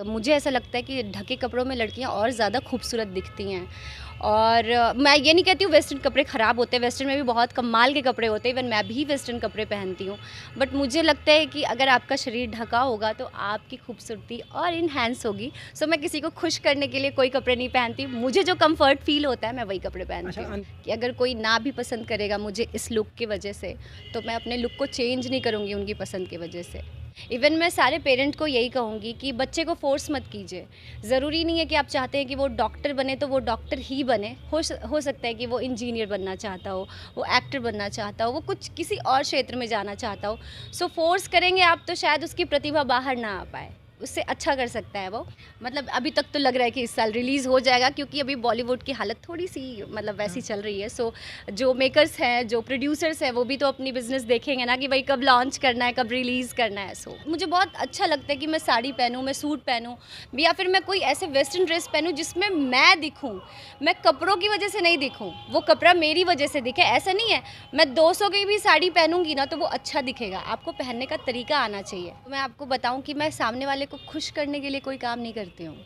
मुझे ऐसा लगता है कि ढके कपड़ों में लड़कियां और ज़्यादा खूबसूरत दिखती हैं। और मैं ये नहीं कहती हूँ वेस्टर्न कपड़े ख़राब होते हैं, वेस्टर्न में भी बहुत कमाल के कपड़े होते हैं, इवन मैं भी वेस्टर्न कपड़े पहनती हूँ। बट मुझे लगता है कि अगर आपका शरीर ढका होगा तो आपकी खूबसूरती और इन्हेंस होगी। सो मैं किसी को खुश करने के लिए कोई कपड़े नहीं पहनती, मुझे जो कम्फर्ट फील होता है मैं वही कपड़े पहनती हूँ। कि अगर कोई ना भी पसंद करेगा मुझे इस लुक की वजह से, तो मैं अपने लुक को चेंज नहीं करूँगी उनकी पसंद की वजह से। इवन मैं सारे पेरेंट को यही कहूँगी कि बच्चे को फ़ोर्स मत कीजिए। ज़रूरी नहीं है कि आप चाहते हैं कि वो डॉक्टर बने तो वो डॉक्टर ही बने। हो सकता है कि वो इंजीनियर बनना चाहता हो, वो एक्टर बनना चाहता हो, वो कुछ किसी और क्षेत्र में जाना चाहता हो। सो फ़ोर्स करेंगे आप तो शायद उसकी प्रतिभा बाहर ना आ पाए। उससे अच्छा कर सकता है वो। मतलब अभी तक तो लग रहा है कि इस साल रिलीज़ हो जाएगा, क्योंकि अभी बॉलीवुड की हालत थोड़ी-सी मतलब वैसी चल रही है। सो जो मेकर्स हैं, जो प्रोड्यूसर्स हैं, वो भी तो अपनी बिज़नेस देखेंगे ना कि भाई कब लॉन्च करना है, कब रिलीज़ करना है। सो मुझे बहुत अच्छा लगता है कि मैं साड़ी पहनूँ, मैं सूट पहनूँ या फिर मैं कोई ऐसे वेस्टर्न ड्रेस पहनूँ जिसमें मैं दिखूँ। मैं कपड़ों की वजह से नहीं दिखूँ, वो कपड़ा मेरी वजह से दिखे। ऐसा नहीं है मैं 200 की भी साड़ी पहनूँगी ना तो वो अच्छा दिखेगा। आपको पहनने का तरीका आना चाहिए। तो मैं आपको बताऊँ कि मैं सामने वाले को खुश करने के लिए कोई काम नहीं करती हूँ।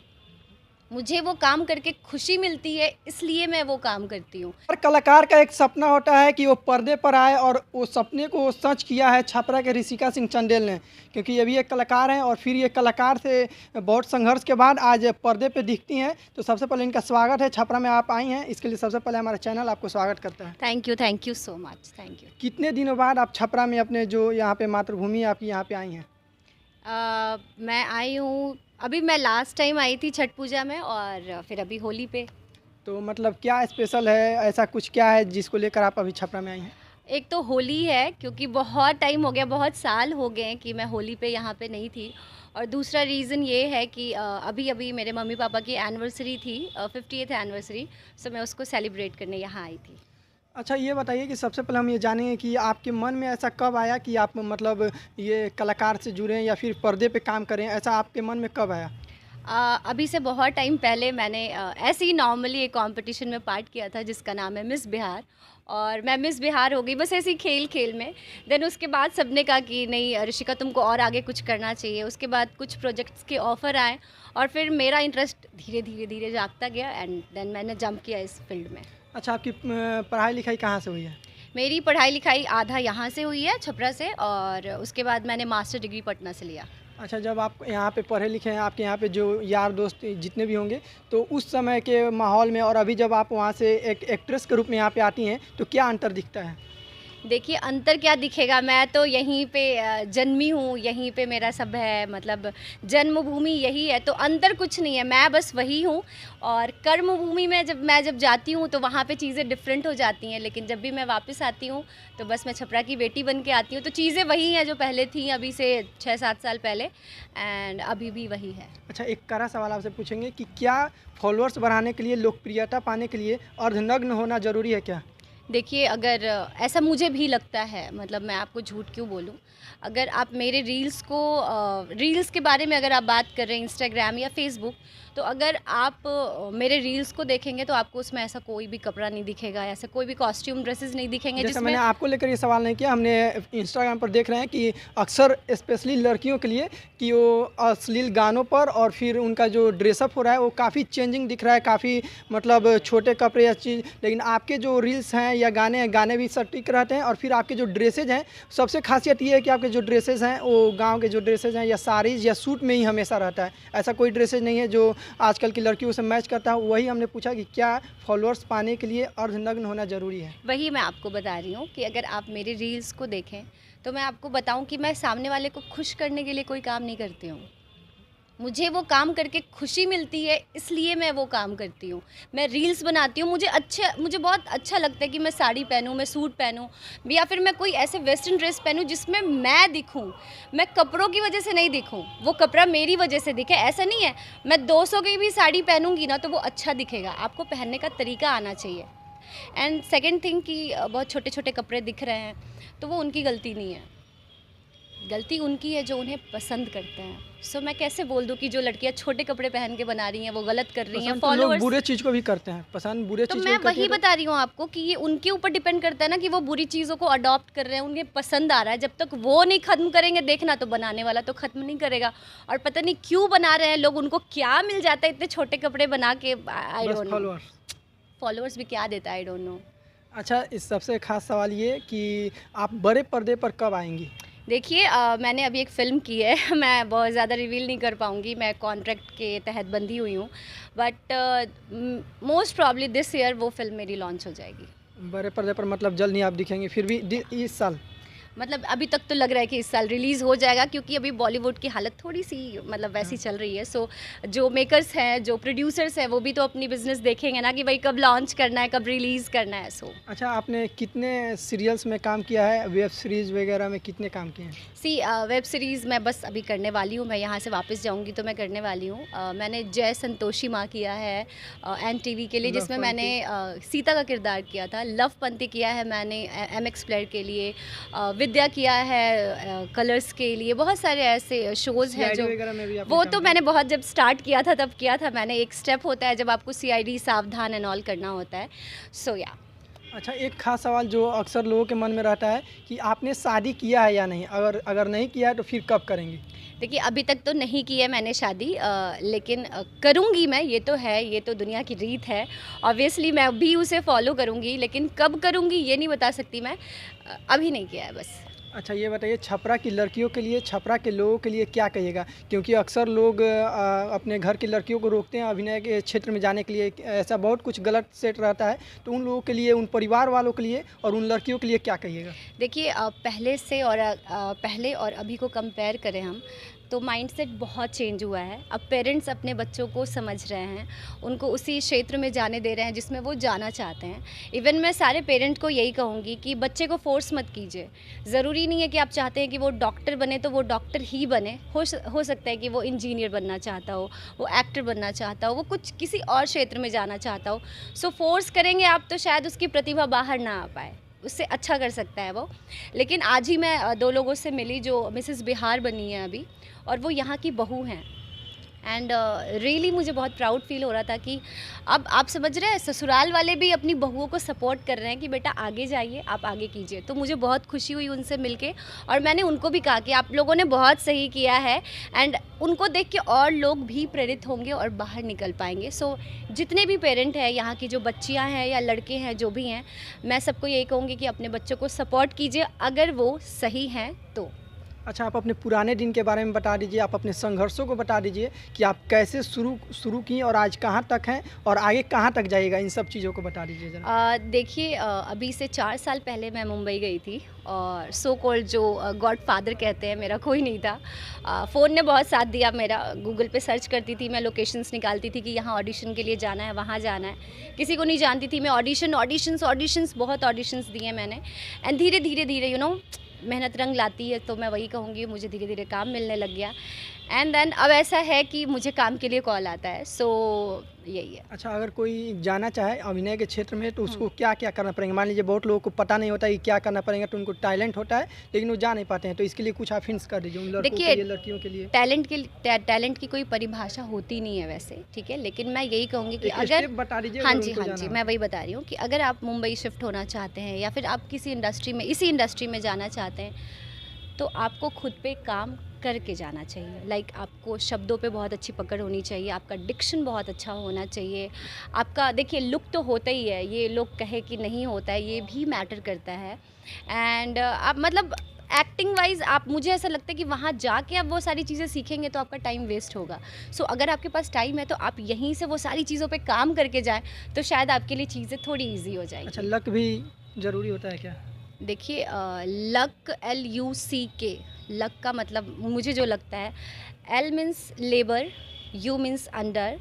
मुझे वो काम करके खुशी मिलती है, इसलिए मैं वो काम करती हूँ। हर कलाकार का एक सपना होता है कि वो पर्दे पर आए और वो सपने को सच किया है छपरा के ऋषिका सिंह चंदेल ने, क्योंकि ये भी एक कलाकार हैं और फिर ये कलाकार से बहुत संघर्ष के बाद आज पर्दे पे दिखती हैं। तो सबसे पहले इनका स्वागत है, छपरा में आप आई हैं, इसके लिए सबसे पहले हमारा चैनल आपको स्वागत करता है। Thank you so much, thank you. कितने दिनों बाद आप छपरा में अपने जो यहाँ पे मातृभूमि आपकी यहाँ पे आई हैं? मैं आई हूँ, अभी मैं लास्ट टाइम आई थी छठ पूजा में और फिर अभी होली पे। तो मतलब क्या स्पेशल है, ऐसा कुछ क्या है जिसको लेकर आप अभी छपरा में आई हैं? एक तो होली है, क्योंकि बहुत टाइम हो गया, बहुत साल हो गए हैं कि मैं होली पे यहाँ पे नहीं थी। और दूसरा रीज़न ये है कि अभी-अभी मेरे मम्मी-पापा की एनिवर्सरी थी, 50th एनिवर्सरी, सो मैं उसको सेलिब्रेट करने यहाँ आई थी। अच्छा, ये बताइए कि सबसे पहले हम ये जानेंगे कि आपके मन में ऐसा कब आया कि आप मतलब ये कलाकार से जुड़ें या फिर पर्दे पे काम करें, ऐसा आपके मन में कब आया? अभी से बहुत टाइम पहले मैंने ऐसे ही नॉर्मली एक कॉम्पिटिशन में पार्ट किया था जिसका नाम है मिस बिहार, और मैं मिस बिहार हो गई बस ऐसे ही खेल-खेल में। देन उसके बाद सबने कहा कि नहीं ऋषिका तुमको और आगे कुछ करना चाहिए। उसके बाद कुछ प्रोजेक्ट्स के ऑफ़र आए और फिर मेरा इंटरेस्ट धीरे-धीरे जागता गया एंड देन मैंने जंप किया इस फील्ड में। अच्छा, आपकी पढ़ाई-लिखाई कहाँ से हुई है? मेरी पढ़ाई-लिखाई आधा यहाँ से हुई है छपरा से, और उसके बाद मैंने मास्टर डिग्री पटना से लिया। अच्छा, जब आप यहाँ पे पढ़े लिखे हैं, आपके यहाँ पे जो यार दोस्त जितने भी होंगे, तो उस समय के माहौल में और अभी जब आप वहाँ से एक एक्ट्रेस के रूप में यहाँ पे आती हैं, तो क्या अंतर दिखता है? देखिए अंतर क्या दिखेगा, मैं तो यहीं पे जन्मी हूँ, यहीं पे मेरा सब है, मतलब जन्मभूमि यही है, तो अंतर कुछ नहीं है, मैं बस वही हूँ। और कर्मभूमि में जब मैं जाती हूँ तो वहाँ पे चीज़ें डिफरेंट हो जाती हैं, लेकिन जब भी मैं वापस आती हूँ तो बस मैं छपरा की बेटी बन के आती हूँ, तो चीज़ें वही हैं जो पहले थी, अभी से 6-7 साल पहले, एंड अभी भी वही है। अच्छा, एक कड़ा सवाल आपसे पूछेंगे कि क्या फॉलोअर्स बढ़ाने के लिए, लोकप्रियता पाने के लिए अर्धनग्न होना ज़रूरी है क्या? देखिए अगर ऐसा मुझे भी लगता है, मतलब मैं आपको झूठ क्यों बोलूँ, अगर आप मेरे रील्स के बारे में अगर आप बात कर रहे हैं इंस्टाग्राम या फेसबुक, तो अगर आप मेरे रील्स को देखेंगे तो आपको उसमें ऐसा कोई भी कपड़ा नहीं दिखेगा, ऐसा कोई भी कॉस्ट्यूम ड्रेसेस नहीं दिखेंगे जैसे जिसमें। मैंने आपको लेकर ये सवाल नहीं किया, हमने इंस्टाग्राम पर देख रहे हैं कि अक्सर स्पेशली लड़कियों के लिए कि वो अश्लील गानों पर और फिर उनका जो ड्रेसअप हो रहा है वो काफ़ी चेंजिंग दिख रहा है, काफ़ी मतलब छोटे कपड़े या चीज़, लेकिन आपके जो रील्स हैं या गाने हैं, गाने भी सटीक रहते हैं और फिर आपके जो ड्रेसेज हैं, सबसे खासियत ये है कि आपके जो ड्रेसेज हैं वो गाँव के जो ड्रेसेज हैं या साड़ीज़ या सूट में ही हमेशा रहता है। ऐसा कोई ड्रेसेज नहीं है जो आजकल की लड़कियों से मैच करता है। वही हमने पूछा कि क्या फॉलोअर्स पाने के लिए अर्धनग्न होना ज़रूरी है? वही मैं आपको बता रही हूँ कि अगर आप मेरे रील्स को देखें तो मैं आपको बताऊँ कि मैं सामने वाले को खुश करने के लिए कोई काम नहीं करती हूँ। मुझे वो काम करके खुशी मिलती है, इसलिए मैं वो काम करती हूँ। मैं रील्स बनाती हूँ, मुझे बहुत अच्छा लगता है कि मैं साड़ी पहनूँ, मैं सूट पहनूँ या फिर मैं कोई ऐसे वेस्टर्न ड्रेस पहनूँ जिसमें मैं दिखूँ। मैं कपड़ों की वजह से नहीं दिखूँ, वो कपड़ा मेरी वजह से दिखे। ऐसा नहीं है मैं 200 की भी साड़ी पहनूँगी ना तो वो अच्छा दिखेगा। आपको पहनने का तरीका आना चाहिए। एंड सेकंड थिंग कि बहुत छोटे-छोटे कपड़े दिख रहे हैं, तो वो उनकी गलती नहीं है। गलती उनकी है जो उन्हें पसंद करते हैं। सो मैं कैसे बोल दूँ कि जो लड़कियाँ छोटे कपड़े पहन के बना रही हैं वो गलत कर रही हैं। पसंद तो लोग फॉलोअर्स, बुरे चीज़ को भी करते हैं, पसंद बुरे तो चीज़ को मैं भी करते वही हैं तो बता रही हूँ आपको कि ये उनके ऊपर डिपेंड करता है ना कि वो बुरी चीज़ों को अडॉप्ट कर रहे हैं, उन्हें पसंद आ रहा है। जब तक वो नहीं ख़त्म करेंगे देखना, तो बनाने वाला तो ख़त्म नहीं करेगा। और पता नहीं क्यों बना रहे हैं लोग, उनको क्या मिल जाता है इतने छोटे कपड़े बना के, आई बस डोंट नो। फॉलोअर्स। फॉलोअर्स भी क्या देता है, आई डोंट नो। अच्छा, इस सबसे ख़ास सवाल ये कि आप बड़े पर्दे पर कब आएँगी? देखिए मैंने अभी एक फ़िल्म की है मैं बहुत ज़्यादा रिवील नहीं कर पाऊँगी, मैं कॉन्ट्रैक्ट के तहत बंधी हुई हूँ। But most probably this year वो फ़िल्म मेरी लॉन्च हो जाएगी। बड़े पर्दे पर मतलब जल्द नहीं आप दिखेंगे, फिर भी इस साल? मतलब अभी तक तो लग रहा है कि इस साल रिलीज़ हो जाएगा, क्योंकि अभी बॉलीवुड की हालत थोड़ी-सी मतलब वैसी चल रही है। सो जो मेकर्स हैं, जो प्रोड्यूसर्स हैं, वो भी तो अपनी बिज़नेस देखेंगे ना कि भाई कब लॉन्च करना है, कब रिलीज़ करना है। सो अच्छा, आपने कितने सीरियल्स में काम किया है? वेब सीरीज़ वगैरह में कितने काम किए हैं? वेब सीरीज़ मैं बस अभी करने वाली हूँ, मैं यहाँ से वापस जाऊँगी तो मैं करने वाली हूँ। मैंने जय संतोषी माँ किया है एनटीवी के लिए, लव जिसमें पंथी। मैंने सीता का किरदार किया था। लव पंथी किया है मैंने एमएक्स प्लेयर के लिए। विद्या किया है कलर्स के लिए। बहुत सारे ऐसे शोज़ हैं सीआईडी जो, वगैरह में भी आपने वो काम तो किया? मैंने बहुत जब स्टार्ट किया था तब किया था मैंने। एक स्टेप होता है जब आपको सीआईडी सावधान एंड ऑल करना होता है। सो या अच्छा, एक ख़ास सवाल जो अक्सर लोगों के मन में रहता है कि आपने शादी किया है या नहीं? अगर अगर नहीं किया है तो फिर कब करेंगी? देखिए अभी तक तो नहीं की है मैंने शादी, लेकिन करूँगी मैं, ये तो है, ये तो दुनिया की रीत है। ऑब्वियसली मैं भी उसे फॉलो करूँगी, लेकिन कब करूँगी ये नहीं बता सकती मैं। अभी नहीं किया है बस। अच्छा, ये बताइए, छपरा की लड़कियों के लिए, छपरा के लोगों के लिए क्या कहिएगा? क्योंकि अक्सर लोग अपने घर की लड़कियों को रोकते हैं अभिनय के क्षेत्र में जाने के लिए, ऐसा बहुत कुछ गलत सेट रहता है। तो उन लोगों के लिए, उन परिवार वालों के लिए और उन लड़कियों के लिए क्या कहिएगा? देखिए पहले से और पहले और अभी को कंपेयर करें हम, तो माइंडसेट बहुत चेंज हुआ है। अब पेरेंट्स अपने बच्चों को समझ रहे हैं, उनको उसी क्षेत्र में जाने दे रहे हैं जिसमें वो जाना चाहते हैं। इवन मैं सारे पेरेंट को यही कहूँगी कि बच्चे को फोर्स मत कीजिए। ज़रूरी नहीं है कि आप चाहते हैं कि वो डॉक्टर बने तो वो डॉक्टर ही बने। हो सकता है कि वो इंजीनियर बनना चाहता हो, वो एक्टर बनना चाहता हो, वो कुछ किसी और क्षेत्र में जाना चाहता हो। सो फोर्स करेंगे आप तो शायद उसकी प्रतिभा बाहर ना आ पाए, उससे अच्छा कर सकता है वो। लेकिन आज ही मैं 2 लोगों से मिली जो मिसेस बिहार बनी है अभी, और वो यहाँ की बहू हैं। एंड रियली मुझे बहुत प्राउड फील हो रहा था कि अब आप समझ रहे हैं, ससुराल वाले भी अपनी बहुओं को सपोर्ट कर रहे हैं कि बेटा आगे जाइए, आप आगे कीजिए। तो मुझे बहुत खुशी हुई उनसे मिलके, और मैंने उनको भी कहा कि आप लोगों ने बहुत सही किया है। एंड उनको देख के और लोग भी प्रेरित होंगे और बाहर निकल पाएंगे। सो जितने भी पेरेंट हैं यहाँ की, जो बच्चियाँ हैं या लड़के हैं, जो भी हैं, मैं सबको यही कहूँगी कि अपने बच्चों को सपोर्ट कीजिए अगर वो सही हैं तो। अच्छा, आप अपने पुराने दिन के बारे में बता दीजिए, आप अपने संघर्षों को बता दीजिए कि आप कैसे शुरू किए और आज कहाँ तक हैं और आगे कहाँ तक जाइएगा, इन सब चीज़ों को बता दीजिए ज़रा। देखिए अभी से 4 साल पहले मैं मुंबई गई थी, और सो कॉल्ड जो गॉडफादर कहते हैं, मेरा कोई नहीं था। फ़ोन ने बहुत साथ दिया मेरा। गूगल पे सर्च करती थी मैं, लोकेशंस निकालती थी कि यहाँ ऑडिशन के लिए जाना है, वहाँ जाना है। किसी को नहीं जानती थी मैं। ऑडिशंस बहुत ऑडिशंस दिए मैंने। एंड धीरे धीरे यू नो मेहनत रंग लाती है, तो मैं वही कहूँगी, मुझे धीरे धीरे काम मिलने लग गया। एंड देन अब ऐसा है कि मुझे काम के लिए कॉल आता है। सो यही है। अच्छा, अगर कोई जाना चाहे अभिनय के क्षेत्र में तो उसको क्या क्या करना पड़ेगा? मान लीजिए बहुत लोगों को पता नहीं होता कि क्या करना पड़ेगा, तो उनको टैलेंट होता है लेकिन वो जा नहीं पाते हैं, तो इसके लिए कुछ आप हिंट्स कर दीजिए उन लड़कों के देखिए, लिए, लड़कियों के लिए। टैलेंट की कोई परिभाषा होती नहीं है वैसे, ठीक है। लेकिन मैं यही कहूँगी कि एक अगर, स्टेप बता दीजिए हाँ अगर जी उनको हाँ जाना जी, हो। मैं वही बता रही हूँ कि अगर आप मुंबई शिफ्ट होना चाहते हैं या फिर आप किसी इंडस्ट्री में, इसी इंडस्ट्री में जाना चाहते हैं, तो आपको खुद पे काम करके जाना चाहिए। लाइक आपको शब्दों पे बहुत अच्छी पकड़ होनी चाहिए, आपका डिक्शन बहुत अच्छा होना चाहिए, आपका देखिए लुक तो होता ही है, ये लोग कहे कि नहीं होता है, ये भी मैटर करता है। एंड आप मतलब एक्टिंग वाइज आप, मुझे ऐसा लगता है कि वहाँ जाके आप वो सारी चीज़ें सीखेंगे तो आपका टाइम वेस्ट होगा। सो अगर आपके पास टाइम है तो आप यहीं से वो सारी चीज़ों पे काम करके जाएं, तो शायद आपके लिए चीज़ें थोड़ी ईजी हो जाएंगी। अच्छा, लक भी ज़रूरी होता है क्या? देखिए लक, LUCK, लक का मतलब मुझे जो लगता है, L means labour, U means under,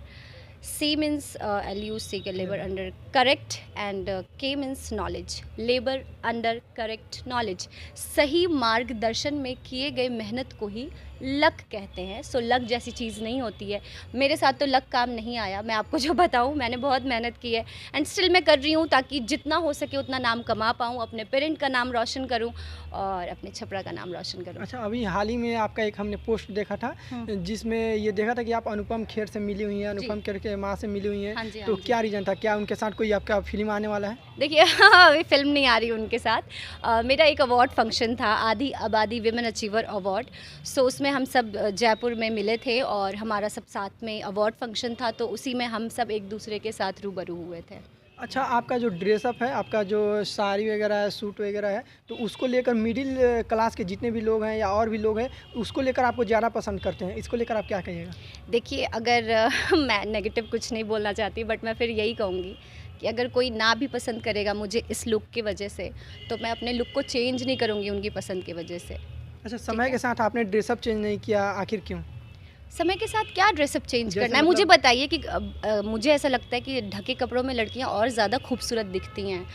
C means LUCK labour under correct, and K means knowledge. Labour under correct knowledge, सही मार्गदर्शन में किए गए मेहनत को ही लक कहते हैं। सो लक जैसी चीज़ नहीं होती है। मेरे साथ तो लक काम नहीं आया, मैं आपको जो बताऊँ, मैंने बहुत मेहनत की है एंड स्टिल मैं कर रही हूँ ताकि जितना हो सके उतना नाम कमा पाऊँ, अपने पेरेंट का नाम रोशन करूँ और अपने छपरा का नाम रोशन करूँ। अच्छा, अभी हाल ही में आपका एक हमने पोस्ट देखा था, जिसमें ये देखा था कि आप अनुपम खेर से मिली हुई हैं, अनुपम खेर के माँ से मिली हुई हैं। हाँ जी, हाँ तो जी। क्या रीज़न था? क्या उनके साथ कोई आपका फ़िल्म आने वाला है? देखिए अभी फ़िल्म नहीं आ रही उनके साथ। मेरा एक अवार्ड फंक्शन था, आदि आबादी विमेन अचीवर अवार्ड। सो उसमें हम सब जयपुर में मिले थे और हमारा सब साथ में अवार्ड फंक्शन था, तो उसी में हम सब एक दूसरे के साथ रूबरू हुए थे। अच्छा, आपका जो ड्रेसअप है, आपका जो साड़ी वगैरह है, सूट वगैरह है, तो उसको लेकर मिडिल क्लास के जितने भी लोग हैं या और भी लोग हैं, उसको लेकर आपको ज़्यादा पसंद करते हैं। इसको लेकर आप क्या कहिएगा? देखिए अगर मैं नेगेटिव कुछ नहीं बोलना चाहती, बट मैं फिर यही कहूँगी कि अगर कोई ना भी पसंद करेगा मुझे इस लुक की वजह से, तो मैं अपने लुक को चेंज नहीं करूँगी उनकी पसंद की वजह से। अच्छा, ठीक समय है? के साथ आपने ड्रेसअप चेंज नहीं किया, आखिर क्यों? समय के साथ क्या ड्रेसअप चेंज जैसे करना है? मुझे मतलब बताइए कि मुझे ऐसा लगता है कि ढके कपड़ों में लड़कियां और ज़्यादा खूबसूरत दिखती हैं।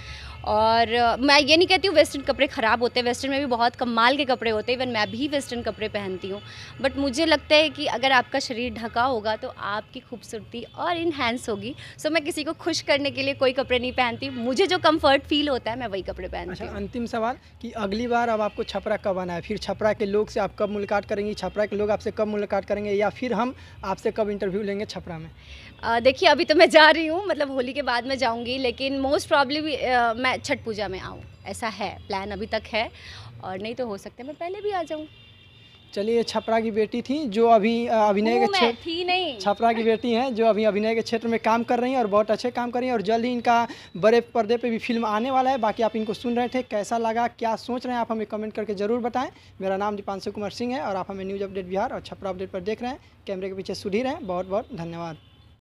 और मैं ये नहीं कहती हूँ वेस्टर्न कपड़े ख़राब होते हैं, वेस्टर्न में भी बहुत कमाल के कपड़े होते हैं, इवन मैं भी वेस्टर्न कपड़े पहनती हूँ। बट मुझे लगता है कि अगर आपका शरीर ढका होगा तो आपकी खूबसूरती और इन्हेंस होगी। सो मैं किसी को खुश करने के लिए कोई कपड़े नहीं पहनती, मुझे जो कम्फर्ट फील होता है मैं वही कपड़े पहनती अच्छा, हूँ। अंतिम सवाल कि अगली बार अब आपको छपरा कब आना है? फिर छपरा के लोग से आप कब मुलाकात करेंगी? छपरा के लोग आपसे कब मुलाकात करेंगे या फिर हम आपसे कब इंटरव्यू लेंगे छपरा में? देखिए अभी तो मैं जा रही हूँ, मतलब होली के बाद मैं जाऊँगी, लेकिन मोस्ट प्रॉब्ली मैं छठ पूजा में आऊँ, ऐसा है प्लान अभी तक है। और नहीं तो हो सकता है मैं पहले भी आ जाऊँ। चलिए, छपरा की बेटी थी जो अभी अभिनय के हूँ, मैं क्षेत्र थी नहीं। छपरा की बेटी हैं जो अभी अभिनय के क्षेत्र में काम कर रही हैं और बहुत अच्छे काम कर रही हैं और जल्द ही इनका बड़े पर्दे पे भी फिल्म आने वाला है। बाकी आप इनको सुन रहे थे, कैसा लगा, क्या सोच रहे हैं, आप हमें कमेंट करके ज़रूर बताएं। मेरा नाम दीपांशु कुमार सिंह है और आप हमें न्यूज़ अपडेट बिहार और छपरा अपडेट पर देख रहे हैं। कैमरे के पीछे सुधीर हैं। बहुत बहुत धन्यवाद।